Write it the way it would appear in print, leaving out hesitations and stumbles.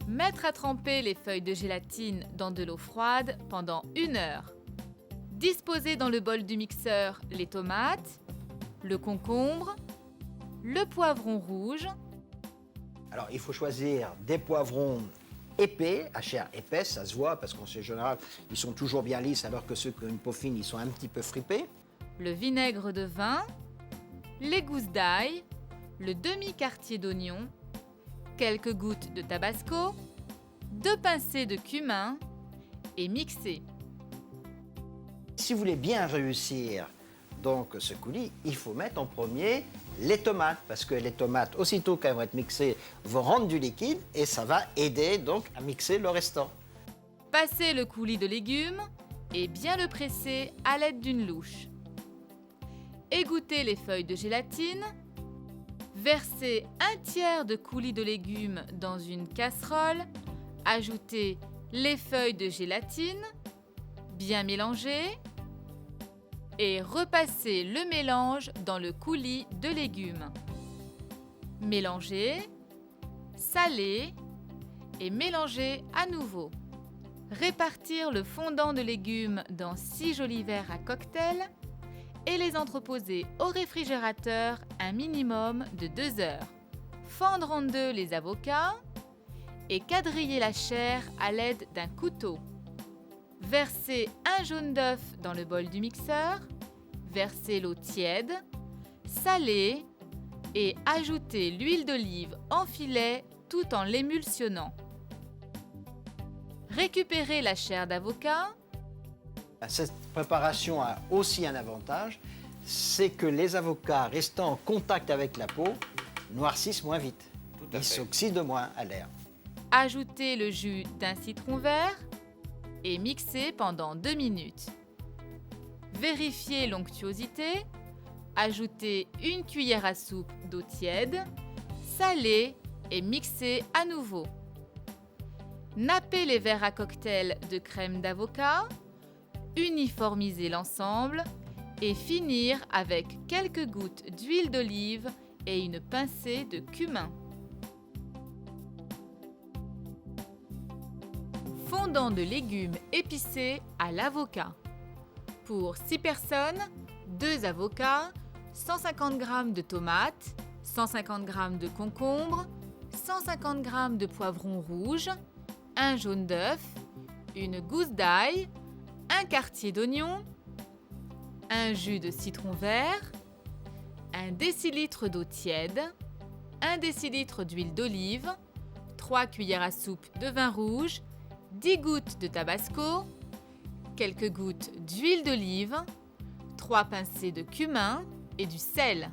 Mettre à tremper les feuilles de gélatine dans de l'eau froide pendant 1 heure. Disposer dans le bol du mixeur les tomates, le concombre, le poivron rouge. Alors, il faut choisir des poivrons épais, à chair épaisse, ça se voit, parce qu'en général, ils sont toujours bien lisses, alors que ceux qui ont une peau fine, ils sont un petit peu fripés. Le vinaigre de vin, les gousses d'ail, le demi-quartier d'oignon, quelques gouttes de tabasco, 2 pincées de cumin et mixer. Si vous voulez bien réussir donc ce coulis, il faut mettre en premier les tomates, parce que les tomates, aussitôt qu'elles vont être mixées, vont rendre du liquide et ça va aider donc à mixer le restant. Passez le coulis de légumes et bien le presser à l'aide d'une louche. Égouttez les feuilles de gélatine. Versez 1/3 de coulis de légumes dans une casserole. Ajoutez les feuilles de gélatine. Bien mélanger. Et repassez le mélange dans le coulis de légumes. Mélangez, salez et mélangez à nouveau. Répartir le fondant de légumes dans 6 jolis verres à cocktail et les entreposer au réfrigérateur un minimum de 2 heures. Fendre en 2 les avocats et quadriller la chair à l'aide d'un couteau. Versez un jaune d'œuf dans le bol du mixeur, versez l'eau tiède, salez et ajoutez l'huile d'olive en filet tout en l'émulsionnant. Récupérez la chair d'avocat. Cette préparation a aussi un avantage, c'est que les avocats restant en contact avec la peau noircissent moins vite. Ils s'oxydent moins à l'air. Ajoutez le jus d'un citron vert et mixez pendant 2 minutes. Vérifiez l'onctuosité. Ajoutez 1 cuillère à soupe d'eau tiède. Salez et mixez à nouveau. Nappez les verres à cocktail de crème d'avocat. Uniformisez l'ensemble et finir avec quelques gouttes d'huile d'olive et une pincée de cumin. Fondant de légumes épicés à l'avocat. Pour 6 personnes, 2 avocats, 150 g de tomates, 150 g de concombre, 150 g de poivron rouge, un jaune d'œuf, une gousse d'ail, un quartier d'oignon, un jus de citron vert, 1 décilitre d'eau tiède, 1 décilitre d'huile d'olive, 3 cuillères à soupe de vin rouge, 10 gouttes de tabasco, quelques gouttes d'huile d'olive, 3 pincées de cumin et du sel.